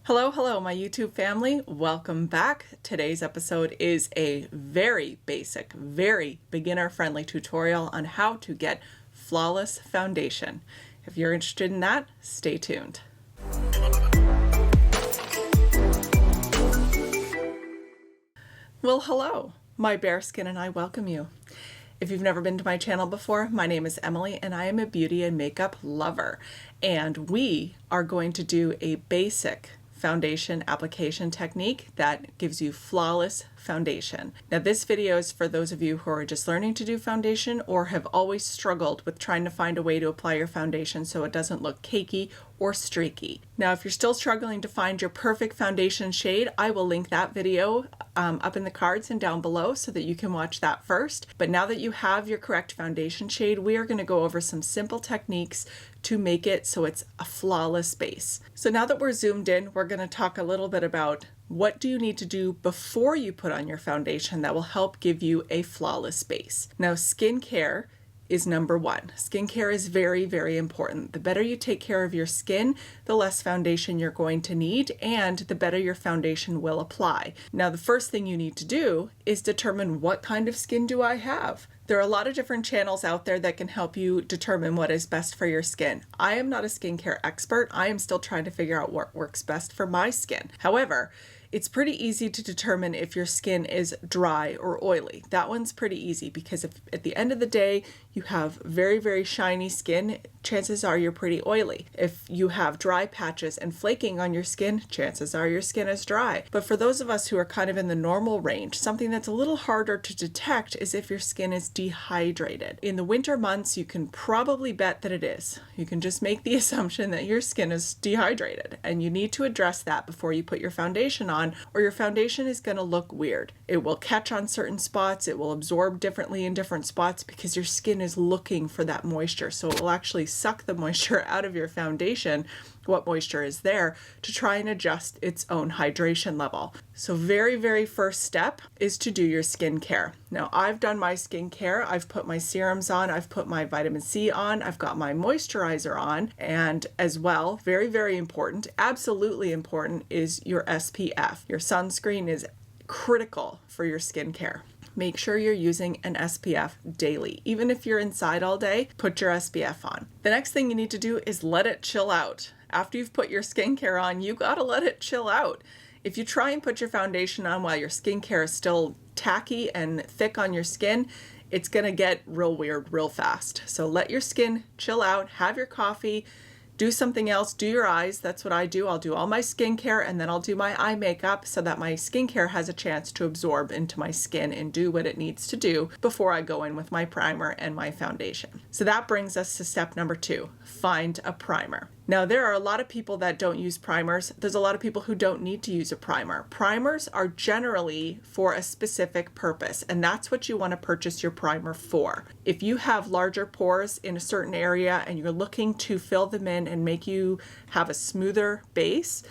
Hello, my YouTube family. Welcome back. Today's episode is a very basic, very beginner-friendly tutorial on how to get flawless foundation. If you're interested in that, stay tuned. Well, hello. My bare skin and I welcome you. If you've never been to my channel before, my name is Emily and I am a beauty and makeup lover. And we are going to do a basic foundation application technique that gives you flawless foundation. Now this video is for those of you who are just learning to do foundation or have always struggled with trying to find a way to apply your foundation so it doesn't look cakey or streaky. Now if you're still struggling to find your perfect foundation shade, I will link that video up in the cards and down below so that you can watch that first. But now that you have your correct foundation shade, we are going to go over some simple techniques to make it so it's a flawless base. So now that we're zoomed in, we're going to talk a little bit about what do you need to do before you put on your foundation that will help give you a flawless base. Now, skincare is number one. Skincare is very, very important. The better you take care of your skin, the less foundation you're going to need, and the better your foundation will apply. Now, the first thing you need to do is determine what kind of skin do I have. There are a lot of different channels out there that can help you determine what is best for your skin. I am not a skincare expert. I am still trying to figure out what works best for my skin. However, it's pretty easy to determine if your skin is dry or oily. That one's pretty easy because if at the end of the day you have very, very shiny skin, chances are you're pretty oily. If you have dry patches and flaking on your skin, chances are your skin is dry. But for those of us who are kind of in the normal range, something that's a little harder to detect is if your skin is dehydrated. In the winter months, you can probably bet that it is. You can just make the assumption that your skin is dehydrated, and you need to address that before you put your foundation on, or your foundation is going to look weird. It will catch on certain spots, it will absorb differently in different spots because your skin is looking for that moisture. So it will actually suck the moisture out of your foundation, what moisture is there, to try and adjust its own hydration level. So very, very first step is to do your skincare. Now I've done my skincare, I've put my serums on, I've put my vitamin C on, I've got my moisturizer on, and as well, very, very important, absolutely important, is your SPF. Your sunscreen is critical for your skincare. Make sure you're using an SPF daily. Even if you're inside all day, put your SPF on. The next thing you need to do is let it chill out. After you've put your skincare on, you gotta let it chill out. If you try and put your foundation on while your skincare is still tacky and thick on your skin, it's gonna get real weird real fast. So let your skin chill out, have your coffee, do something else, do your eyes. That's what I do. I'll do all my skincare and then I'll do my eye makeup so that my skincare has a chance to absorb into my skin and do what it needs to do before I go in with my primer and my foundation. So that brings us to step number 2, find a primer. Now, there are a lot of people that don't use primers. There's a lot of people who don't need to use a primer. Primers are generally for a specific purpose, and that's what you want to purchase your primer for. If you have larger pores in a certain area and you're looking to fill them in and make you have a smoother base,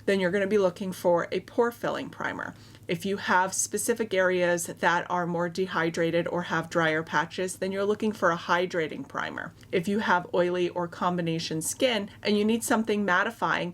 then you're going to be looking for a pore filling primer. If you have specific areas that are more dehydrated or have drier patches, then you're looking for a hydrating primer. If you have oily or combination skin and you need something mattifying,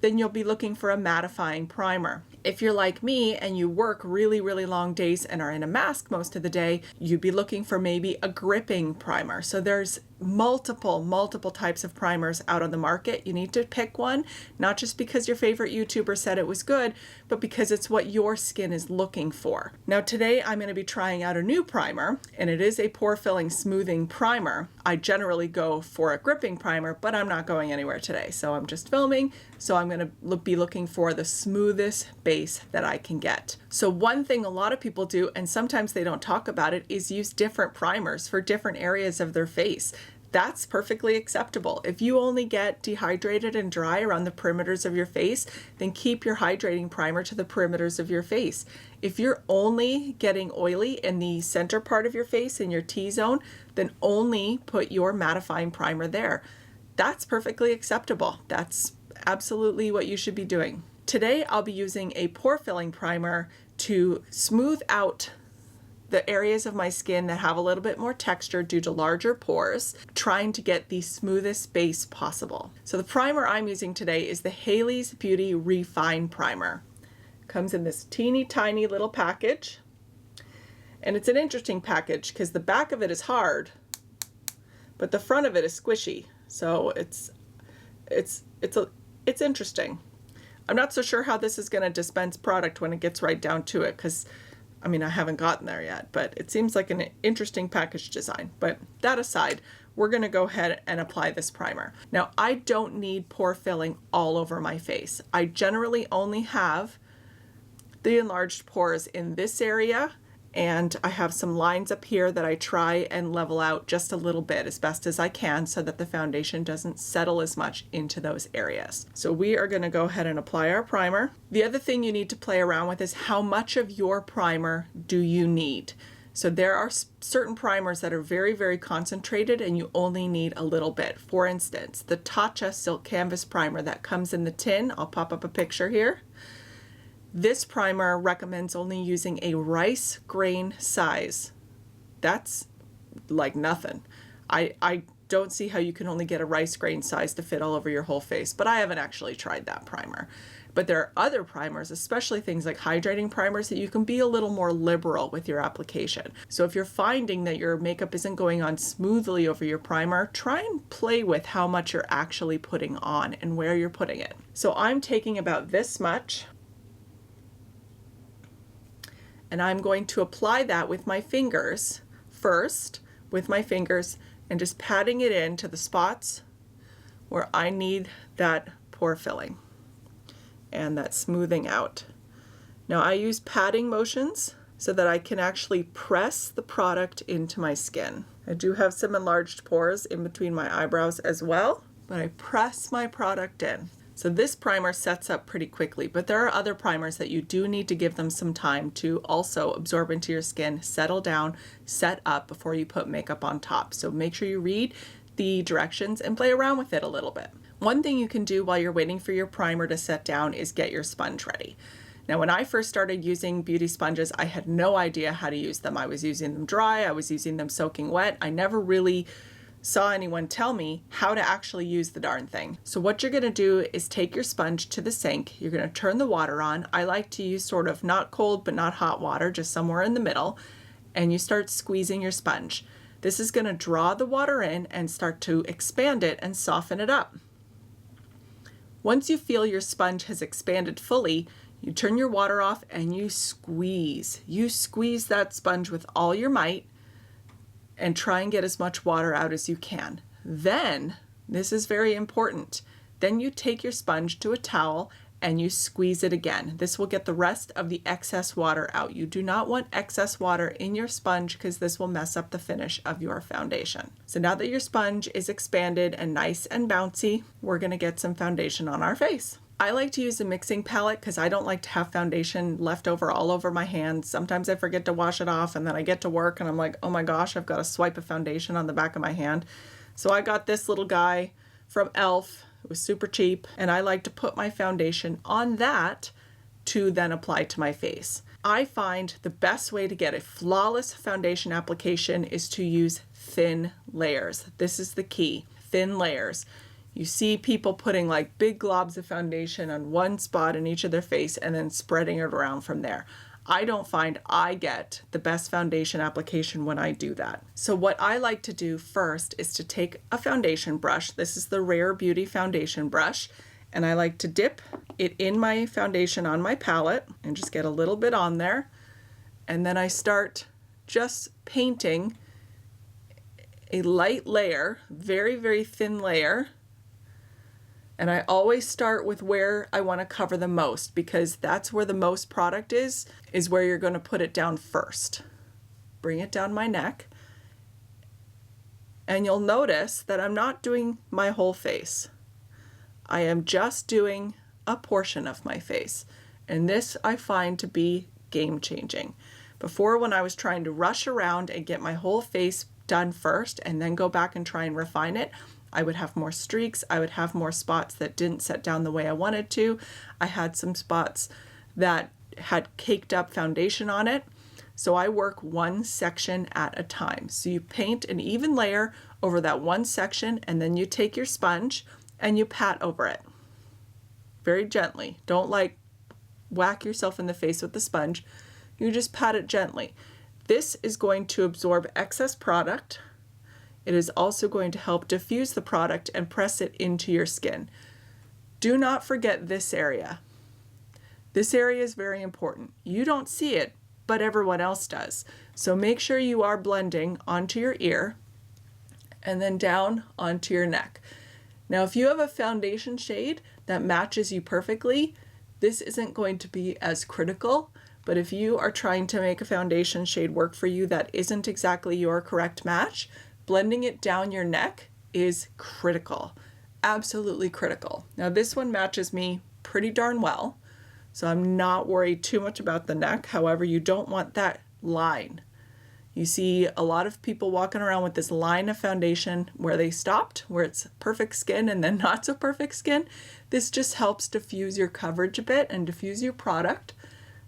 then you'll be looking for a mattifying primer. If you're like me and you work really, really long days and are in a mask most of the day, you'd be looking for maybe a gripping primer. So there's multiple types of primers out on the market. You need to pick one, not just because your favorite YouTuber said it was good, but because it's what your skin is looking for. Now today I'm going to be trying out a new primer, and it is a pore filling smoothing primer. I generally go for a gripping primer, but I'm not going anywhere today. So I'm just filming, so I'm going to be looking for the smoothest base that I can get. So one thing a lot of people do, and sometimes they don't talk about it, is use different primers for different areas of their face. That's perfectly acceptable. If you only get dehydrated and dry around the perimeters of your face, then keep your hydrating primer to the perimeters of your face. If you're only getting oily in the center part of your face, in your T-zone, then only put your mattifying primer there. That's perfectly acceptable. That's absolutely what you should be doing. Today, I'll be using a pore filling primer to smooth out the areas of my skin that have a little bit more texture due to larger pores, trying to get the smoothest base possible. So the primer I'm using today is the Haley's Beauty Refine Primer. Comes in this teeny tiny little package. And it's an interesting package because the back of it is hard, but the front of it is squishy. So it's interesting. I'm not so sure how this is going to dispense product when it gets right down to it, because I mean, I haven't gotten there yet, but it seems like an interesting package design. But that aside, we're going to go ahead and apply this primer. Now, I don't need pore filling all over my face. I generally only have the enlarged pores in this area, and I have some lines up here that I try and level out just a little bit as best as I can so that the foundation doesn't settle as much into those areas. So we are going to go ahead and apply our primer. The other thing you need to play around with is how much of your primer do you need? So there are certain primers that are very, very concentrated and you only need a little bit. For instance, the Tatcha Silk Canvas Primer that comes in the tin, I'll pop up a picture here. This primer recommends only using a rice grain size. That's like nothing. I don't see how you can only get a rice grain size to fit all over your whole face, but I haven't actually tried that primer. But there are other primers, especially things like hydrating primers, that you can be a little more liberal with your application. So if you're finding that your makeup isn't going on smoothly over your primer, try and play with how much you're actually putting on and where you're putting it. So I'm taking about this much, and I'm going to apply that with my fingers first, and just patting it into the spots where I need that pore filling and that smoothing out. Now I use patting motions so that I can actually press the product into my skin. I do have some enlarged pores in between my eyebrows as well, but I press my product in. So this primer sets up pretty quickly, but there are other primers that you do need to give them some time to also absorb into your skin, settle down, set up before you put makeup on top. So make sure you read the directions and play around with it a little bit. One thing you can do while you're waiting for your primer to set down is get your sponge ready. Now, when I first started using beauty sponges, I had no idea how to use them. I was using them dry, I was using them soaking wet. I never really saw anyone tell me how to actually use the darn thing. So what you're gonna do is take your sponge to the sink, you're gonna turn the water on. I like to use sort of not cold but not hot water, just somewhere in the middle, and you start squeezing your sponge. This is gonna draw the water in and start to expand it and soften it up. Once you feel your sponge has expanded fully, you turn your water off and you squeeze. You squeeze that sponge with all your might and try and get as much water out as you can. Then, this is very important, then you take your sponge to a towel and you squeeze it again. This will get the rest of the excess water out. You do not want excess water in your sponge because this will mess up the finish of your foundation. So now that your sponge is expanded and nice and bouncy, we're gonna get some foundation on our face. I like to use a mixing palette because I don't like to have foundation left over all over my hands. Sometimes I forget to wash it off and then I get to work and I'm like, oh my gosh, I've got a swipe of foundation on the back of my hand. So I got this little guy from e.l.f. It was super cheap, and I like to put my foundation on that to then apply to my face. I find the best way to get a flawless foundation application is to use thin layers. This is the key, thin layers. You see people putting like big globs of foundation on one spot in each of their face and then spreading it around from there. I don't find I get the best foundation application when I do that. So what I like to do first is to take a foundation brush. This is the Rare Beauty foundation brush, and I like to dip it in my foundation on my palette and just get a little bit on there. And then I start just painting a light layer, very, very thin layer. And I always start with where I want to cover the most, because that's where the most product is where you're going to put it down first. Bring it down my neck. And you'll notice that I'm not doing my whole face. I am just doing a portion of my face. And this I find to be game-changing. Before, when I was trying to rush around and get my whole face done first and then go back and try and refine it, I would have more streaks, I would have more spots that didn't set down the way I wanted to. I had some spots that had caked up foundation on it. So I work one section at a time. So you paint an even layer over that one section, and then you take your sponge and you pat over it very gently. Don't like whack yourself in the face with the sponge. You just pat it gently. This is going to absorb excess product. It is also going to help diffuse the product and press it into your skin. Do not forget this area. This area is very important. You don't see it, but everyone else does. So make sure you are blending onto your ear and then down onto your neck. Now, if you have a foundation shade that matches you perfectly, this isn't going to be as critical, but if you are trying to make a foundation shade work for you that isn't exactly your correct match, blending it down your neck is critical, absolutely critical. Now, this one matches me pretty darn well, so I'm not worried too much about the neck. However, you don't want that line. You see a lot of people walking around with this line of foundation where they stopped, where it's perfect skin and then not so perfect skin. This just helps diffuse your coverage a bit and diffuse your product.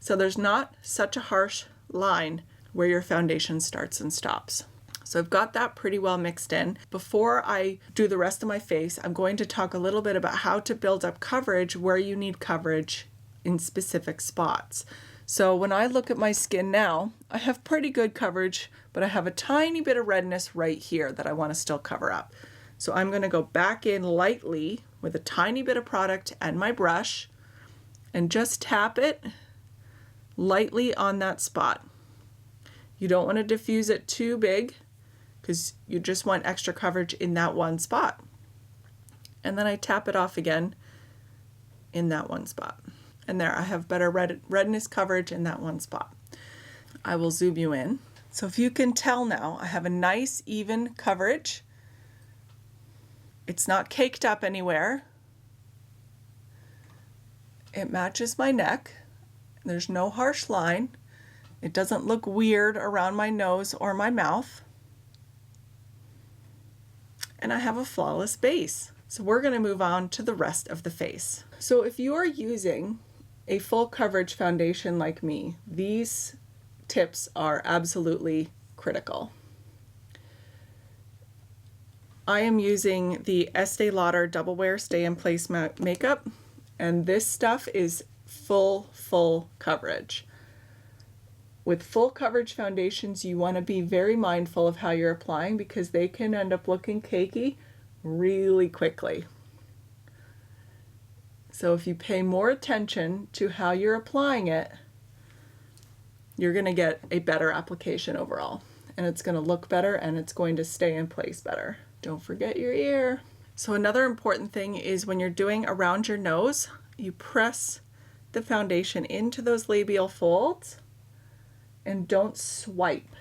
So there's not such a harsh line where your foundation starts and stops. So I've got that pretty well mixed in. Before I do the rest of my face, I'm going to talk a little bit about how to build up coverage where you need coverage in specific spots. So when I look at my skin now, I have pretty good coverage, but I have a tiny bit of redness right here that I want to still cover up. So I'm going to go back in lightly with a tiny bit of product and my brush and just tap it lightly on that spot. You don't want to diffuse it too big because you just want extra coverage in that one spot. And then I tap it off again in that one spot. And there, I have better redness coverage in that one spot. I will zoom you in. So if you can tell now, I have a nice even coverage. It's not caked up anywhere. It matches my neck. There's no harsh line. It doesn't look weird around my nose or my mouth. And I have a flawless base. So we're going to move on to the rest of the face. So if you are using a full coverage foundation like me, these tips are absolutely critical. I am using the Estee Lauder Double Wear Stay in Place makeup, and this stuff is full coverage. With full coverage foundations, you want to be very mindful of how you're applying because they can end up looking cakey really quickly. So if you pay more attention to how you're applying it, you're going to get a better application overall. And it's going to look better and it's going to stay in place better. Don't forget your ear. So another important thing is when you're doing around your nose, you press the foundation into those labial folds and don't swipe.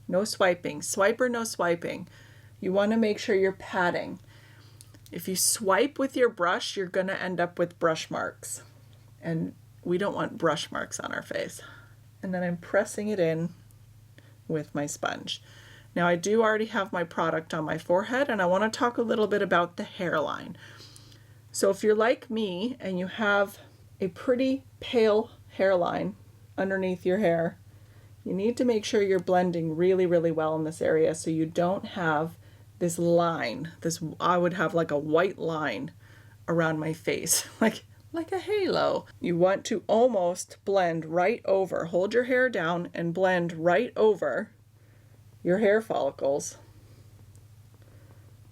No swiping. Swipe or no swiping. You want to make sure you're patting. If you swipe with your brush, you're going to end up with brush marks. And we don't want brush marks on our face. And then I'm pressing it in with my sponge. Now I do already have my product on my forehead, and I want to talk a little bit about the hairline. So if you're like me and you have a pretty pale hairline underneath your hair, you need to make sure you're blending really well in this area so you don't have this line. I would have like a white line around my face, like a halo. You want to almost blend right over. Hold your hair down and blend right over your hair follicles.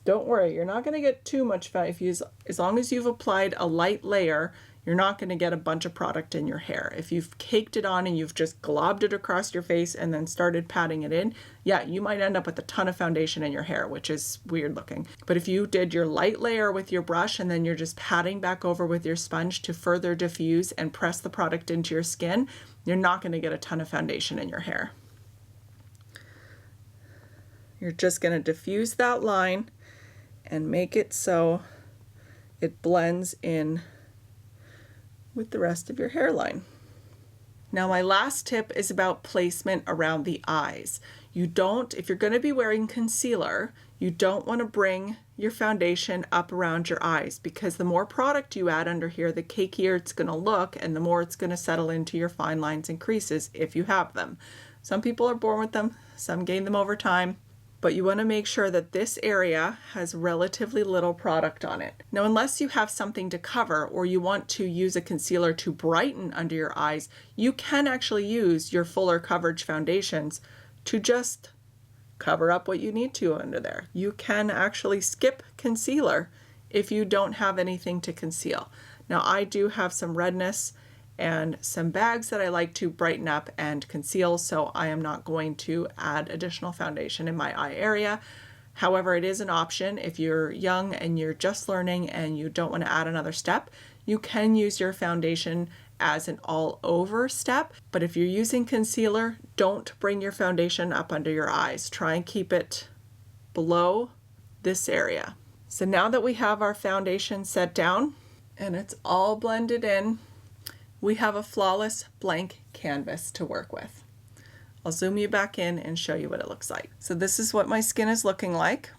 Don't worry, you're not going to get too much fat. As long as you've applied a light layer, you're not going to get a bunch of product in your hair. If you've caked it on and you've just globbed it across your face and then started patting it in, yeah, you might end up with a ton of foundation in your hair, which is weird looking. But if you did your light layer with your brush and then you're just patting back over with your sponge to further diffuse and press the product into your skin, you're not going to get a ton of foundation in your hair. You're just going to diffuse that line and make it so it blends in with the rest of your hairline. Now my last tip is about placement around the eyes. If you're going to be wearing concealer, you don't want to bring your foundation up around your eyes, because the more product you add under here, the cakier it's going to look and the more it's going to settle into your fine lines and creases if you have them. Some people are born with them, some gain them over time, but you want to make sure that this area has relatively little product on it. Now, unless you have something to cover or you want to use a concealer to brighten under your eyes, you can actually use your fuller coverage foundations to just cover up what you need to under there. You can actually skip concealer if you don't have anything to conceal. Now, I do have some redness and some bags that I like to brighten up and conceal, so I am not going to add additional foundation in my eye area. However, it is an option if you're young and you're just learning and you don't want to add another step. You can use your foundation as an all-over step, but if you're using concealer, don't bring your foundation up under your eyes. Try and keep it below this area. So now that we have our foundation set down and it's all blended in, we have a flawless blank canvas to work with. I'll zoom you back in and show you what it looks like. So this is what my skin is looking like.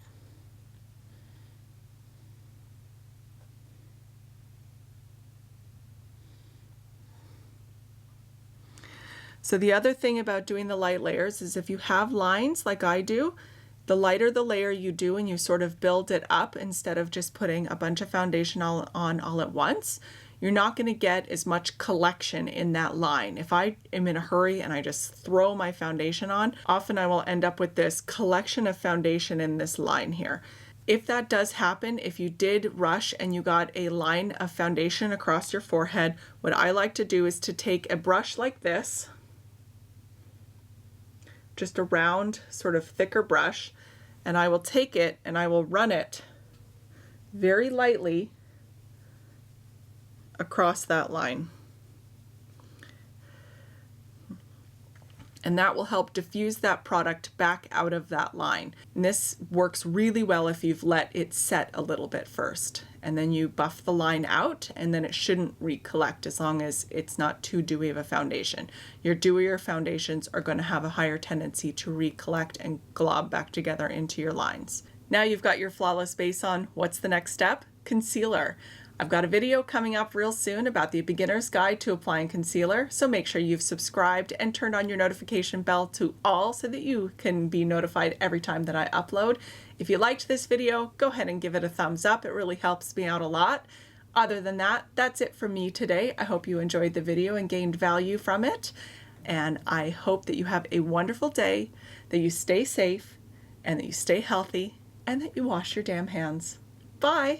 So the other thing about doing the light layers is if you have lines like I do, the lighter the layer you do and you sort of build it up instead of just putting a bunch of foundation on all at once, you're not going to get as much collection in that line. If I am in a hurry and I just throw my foundation on, often I will end up with this collection of foundation in this line here. If that does happen, if you did rush and you got a line of foundation across your forehead, what I like to do is to take a brush like this, just a round, sort of thicker brush, and I will take it and I will run it very lightly across that line. And that will help diffuse that product back out of that line. And this works really well if you've let it set a little bit first. And then you buff the line out and then it shouldn't recollect as long as it's not too dewy of a foundation. Your dewier foundations are going to have a higher tendency to recollect and glob back together into your lines. Now you've got your flawless base on. What's the next step? Concealer. I've got a video coming up real soon about the beginner's guide to applying concealer, so make sure you've subscribed and turned on your notification bell to all so that you can be notified every time that I upload. If you liked this video, go ahead and give it a thumbs up. It really helps me out a lot. Other than that, that's it from me today. I hope you enjoyed the video and gained value from it. And I hope that you have a wonderful day, that you stay safe, and that you stay healthy, and that you wash your damn hands. Bye!